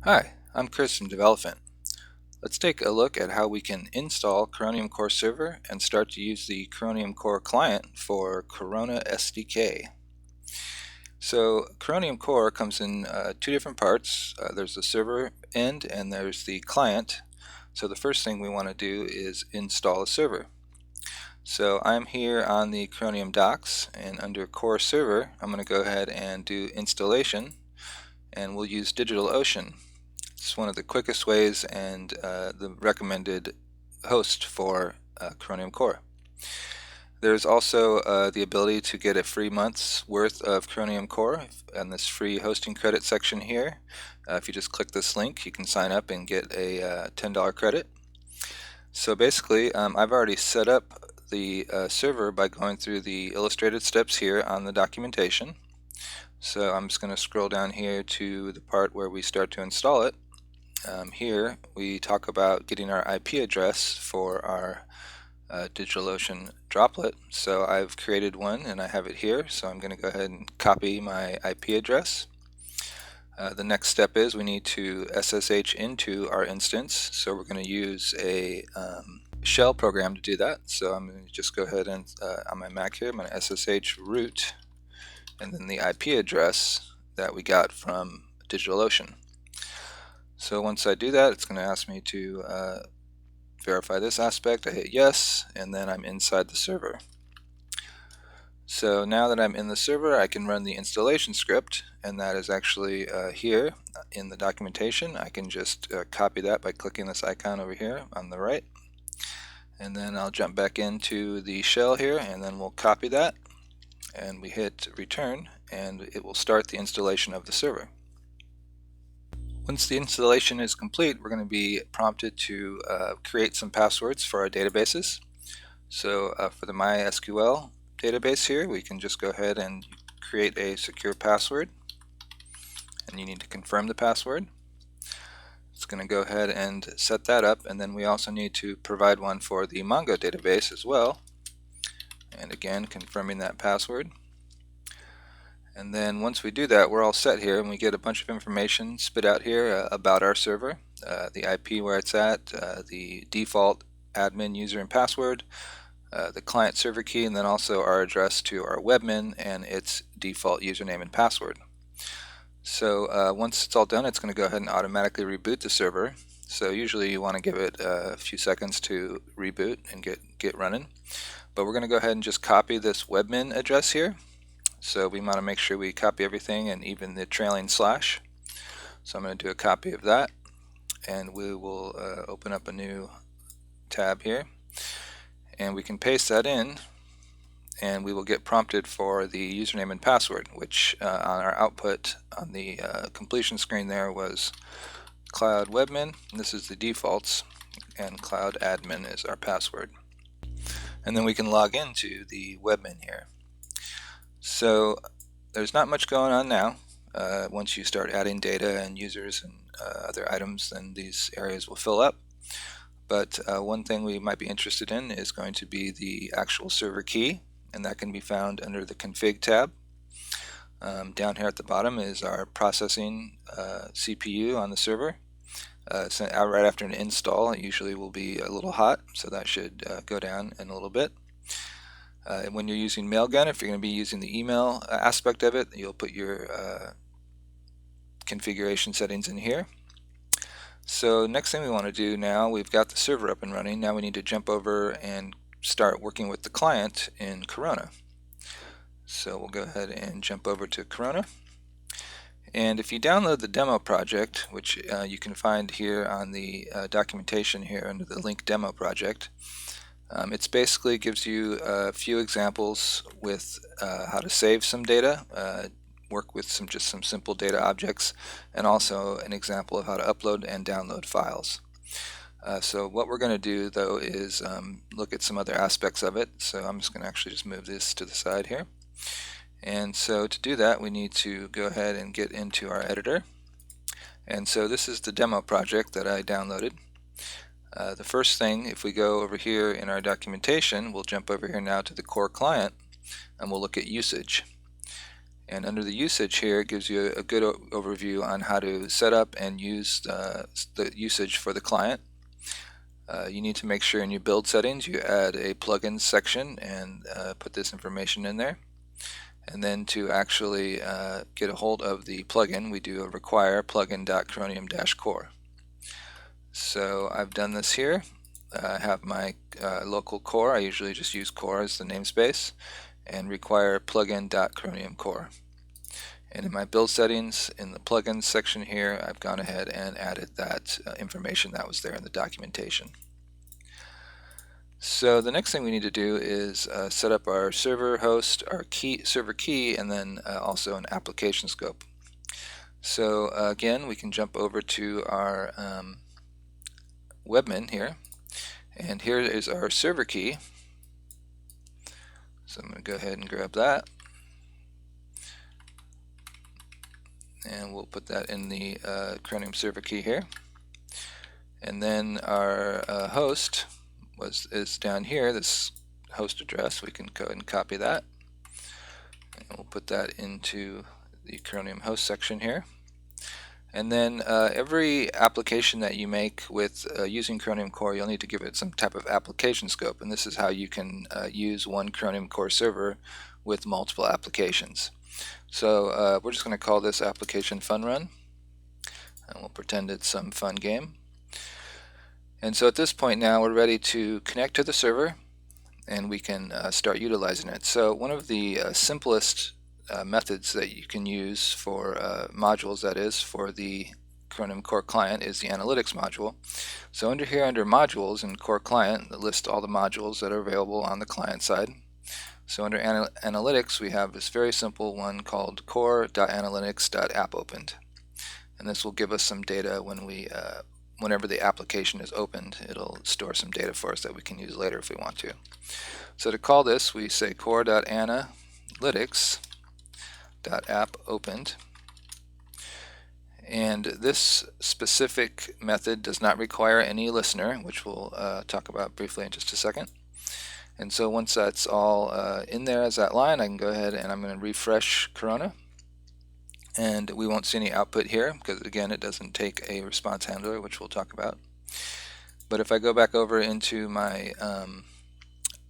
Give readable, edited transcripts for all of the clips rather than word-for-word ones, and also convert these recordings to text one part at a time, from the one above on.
Hi, I'm Chris from Development. Let's take a look at how we can install Coronium Core Server and start to use the Coronium Core Client for corona-sdk. So Coronium Core comes in two different parts. There's the server end and there's the client. So the first thing we want to do is install a server. So I'm here on the Coronium docs, and under Core Server I'm going to go ahead and do installation, and we'll use DigitalOcean. It's one of the quickest ways and the recommended host for Coronium Core. There's also the ability to get a free month's worth of Coronium Core on this free hosting credit section here. If you just click this link, you can sign up and get a $10 credit. So basically, I've already set up the server by going through the illustrated steps here on the documentation. So I'm just going to scroll down here to the part where we start to install it. Here we talk about getting our IP address for our DigitalOcean droplet. So I've created one and I have it here, so I'm going to go ahead and copy my IP address. The next step is we need to SSH into our instance, so we're going to use a shell program to do that. So I'm going to just go ahead and on my Mac here I'm going to SSH root and then the IP address that we got from DigitalOcean. So once I do that, it's going to ask me to verify this aspect. I hit yes, and then I'm inside the server. So now that I'm in the server, I can run the installation script, and that is actually here in the documentation. I can just copy that by clicking this icon over here on the right, and then I'll jump back into the shell here, and then we'll copy that, and we hit return, and it will start the installation of the server. Once the installation is complete, we're going to be prompted to create some passwords for our databases. So for the MySQL database here, we can just go ahead and create a secure password, and you need to confirm the password. It's going to go ahead and set that up, and then we also need to provide one for the Mongo database as well, and again confirming that password. And then once we do that, we're all set here, and we get a bunch of information spit out here about our server, the IP where it's at, the default admin user and password, the client server key, and then also our address to our webmin and its default username and password. So once it's all done, it's going to go ahead and automatically reboot the server. So usually you want to give it a few seconds to reboot and get running. But we're going to go ahead and just copy this webmin address here. So we want to make sure we copy everything and even the trailing slash. So I'm going to do a copy of that, and we will open up a new tab here, and we can paste that in, and we will get prompted for the username and password, which on our output on the completion screen there was cloud webmin, and this is the defaults, and cloud admin is our password. And then we can log into the webmin here. So there's not much going on now. Once you start adding data and users and other items, then these areas will fill up. But one thing we might be interested in is going to be the actual server key, and that can be found under the config tab. Down here at the bottom is our processing CPU on the server. Right after an install, it usually will be a little hot, so that should go down in a little bit. When you're using Mailgun, if you're going to be using the email aspect of it, you'll put your configuration settings in here. So next thing we want to do now, we've got the server up and running. Now we need to jump over and start working with the client in Corona. So we'll go ahead and jump over to Corona. And if you download the demo project, which you can find here on the documentation here under the link demo project, it basically gives you a few examples with how to save some data, work with just some simple data objects, and also an example of how to upload and download files. So what we're going to do though is look at some other aspects of it. So I'm just going to actually just move this to the side here. And so to do that, we need to go ahead and get into our editor. And so this is the demo project that I downloaded. The first thing, if we go over here in our documentation, we'll jump over here now to the core client, and we'll look at usage. And under the usage here, it gives you a good overview on how to set up and use the usage for the client. You need to make sure in your build settings you add a plugins section and put this information in there. And then to actually get a hold of the plugin, we do a require plugin.coronium-core. So I've done this here. I have my local core. I usually just use core as the namespace, and require plugin.coronium-core. And in my build settings, in the plugins section here, I've gone ahead and added that information that was there in the documentation. So the next thing we need to do is set up our server host, our server key, and then also an application scope. So again, we can jump over to our webmin here, and here is our server key. So I'm going to go ahead and grab that, and we'll put that in the Coronium server key here. And then our host is down here, this host address. We can go ahead and copy that, and we'll put that into the Coronium host section here. And then every application that you make with using Coronium Core, you'll need to give it some type of application scope, and this is how you can use one Coronium Core server with multiple applications. So we're just going to call this application fun run, and we'll pretend it's some fun game. And so at this point now we're ready to connect to the server, and we can start utilizing it. So one of the simplest methods that you can use for modules, that is, for the Coronium Core Client, is the Analytics module. So under here, under Modules in Core Client, it lists all the modules that are available on the client side. So under Analytics, we have this very simple one called core.analytics.appOpened. And this will give us some data when we whenever the application is opened. It'll store some data for us that we can use later if we want to. So to call this, we say core.analytics.appOpened. And this specific method does not require any listener, which we'll talk about briefly in just a second. And so once that's all in there as that line, I can go ahead and I'm going to refresh Corona. And we won't see any output here because, again, it doesn't take a response handler, which we'll talk about. But if I go back over into my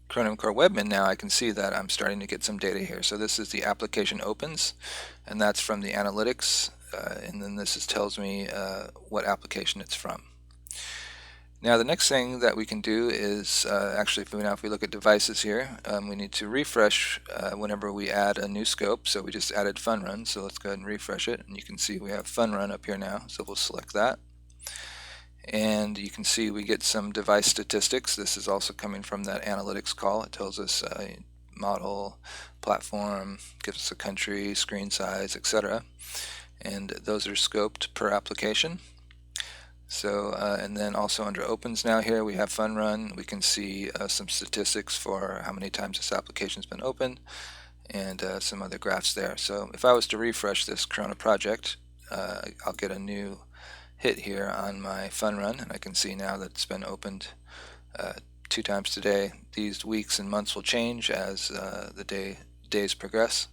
Coronium Core webmin now, I can see that I'm starting to get some data here. So this is the application opens, and that's from the analytics, and then this tells me what application it's from. Now the next thing that we can do is actually, if we look at devices here, we need to refresh whenever we add a new scope. So we just added fun run, so let's go ahead and refresh it, and you can see we have fun run up here now, so we'll select that. And you can see we get some device statistics. This is also coming from that analytics call. It tells us model, platform, gives us a country, screen size, etc. And those are scoped per application. So and then also under opens now here we have fun run. We can see some statistics for how many times this application has been opened, and some other graphs there. So if I was to refresh this Corona project, I'll get a new hit here on my fun run, and I can see now that it's been opened 2 times today. These weeks and months will change as the days progress,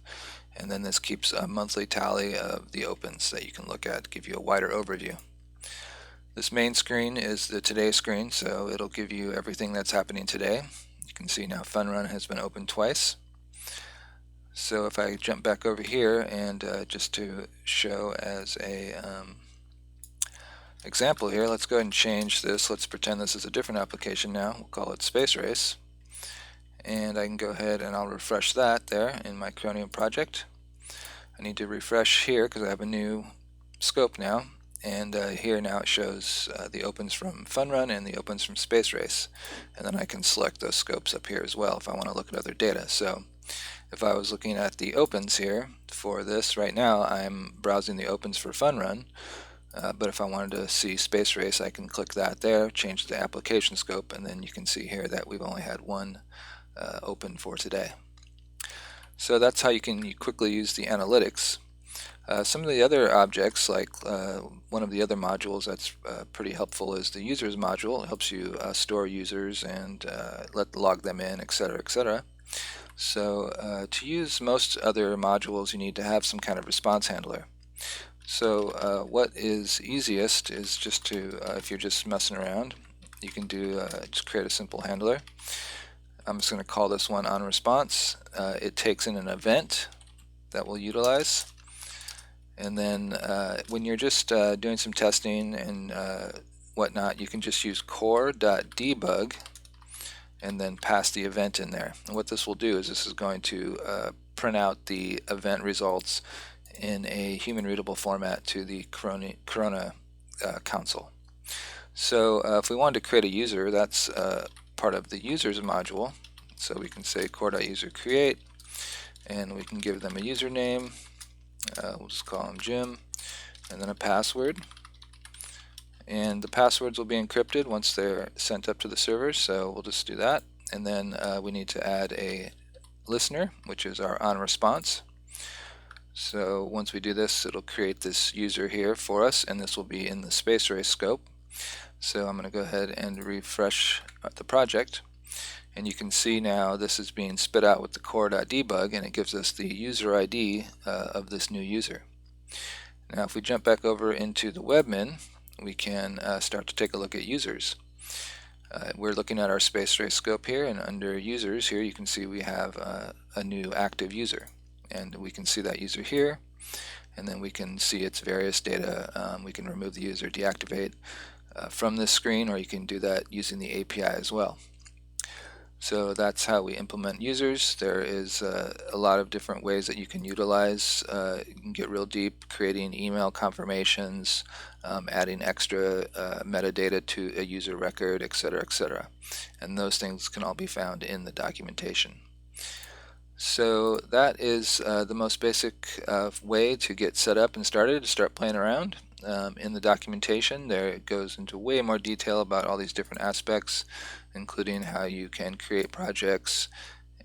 and then this keeps a monthly tally of the opens that you can look at to give you a wider overview. This main screen is the today screen, so it'll give you everything that's happening today. You can see now fun run has been opened twice. So if I jump back over here, and just to show as a example here, let's go ahead and change this. Let's pretend this is a different application now. We'll call it Space Race, and I can go ahead and I'll refresh that there in my Coronium project. I need to refresh here because I have a new scope now, and here now it shows the opens from Fun Run and the opens from Space Race, and then I can select those scopes up here as well if I want to look at other data. So if I was looking at the opens here for this right now, I'm browsing the opens for Fun Run, but if I wanted to see Space Race, I can click that there, change the application scope, and then you can see here that we've only had one open for today. So that's how you can quickly use the analytics. Some of the other objects, like one of the other modules that's pretty helpful is the users module. It helps you store users and log them in, etc., etc. So to use most other modules, you need to have some kind of response handler. So what is easiest is just to, if you're just messing around, you can do just create a simple handler. I'm just going to call this one onResponse. It takes in an event that we'll utilize, and then when you're just doing some testing and whatnot, you can just use core.debug and then pass the event in there. And what this will do is this is going to print out the event results in a human readable format to the Corona console. So if we wanted to create a user, that's part of the users module. So we can say core.userCreate, and we can give them a username. We'll just call them Jim, and then a password. And the passwords will be encrypted once they're sent up to the server, so we'll just do that. And then we need to add a listener, which is our onResponse. So once we do this, it'll create this user here for us, and this will be in the space race scope. So I'm going to go ahead and refresh the project, and you can see now this is being spit out with the core.debug, and it gives us the user ID of this new user. Now if we jump back over into the webmin, we can start to take a look at users. We're looking at our space race scope here, and under users here you can see we have a new active user, and we can see that user here, and then we can see its various data. We can remove the user, deactivate from this screen, or you can do that using the API as well. So that's how we implement users. There is a lot of different ways that you can utilize. You can get real deep, creating email confirmations, adding extra metadata to a user record, etc., etc. And those things can all be found in the documentation. So that is the most basic way to get set up and started, to start playing around. In the documentation, there it goes into way more detail about all these different aspects, including how you can create projects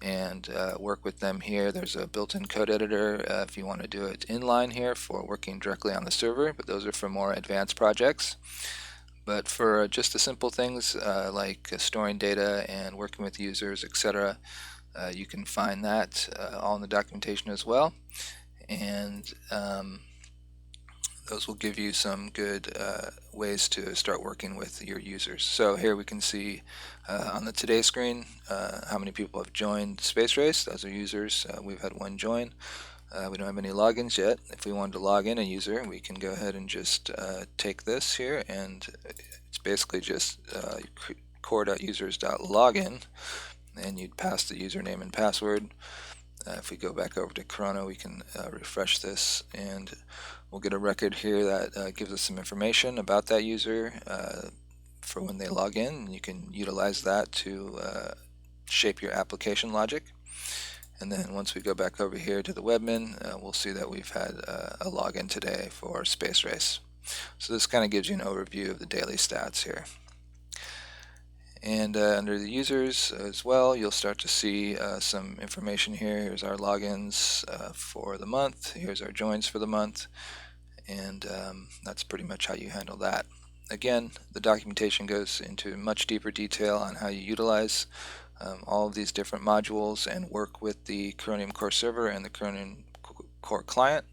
and work with them here. There's a built-in code editor if you want to do it inline here for working directly on the server, but those are for more advanced projects. But for just the simple things like storing data and working with users, etc., you can find that all in the documentation as well, and those will give you some good ways to start working with your users. So here we can see on the today screen how many people have joined Space Race. Those are users. We've had one join. We don't have any logins yet. If we wanted to log in a user, we can go ahead and just take this here, and it's basically just core.users.login, and you'd pass the username and password. If we go back over to Corona, we can refresh this, and we'll get a record here that gives us some information about that user for when they log in, and you can utilize that to shape your application logic. And then once we go back over here to the webmin, we'll see that we've had a login today for Space Race. So this kind of gives you an overview of the daily stats here. And under the users as well, you'll start to see some information here. Here's our logins for the month. Here's our joins for the month. And that's pretty much how you handle that. Again, the documentation goes into much deeper detail on how you utilize all of these different modules and work with the Coronium Core Server and the Coronium Core Client.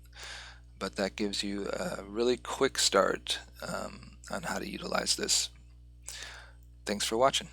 But that gives you a really quick start on how to utilize this. Thanks for watching.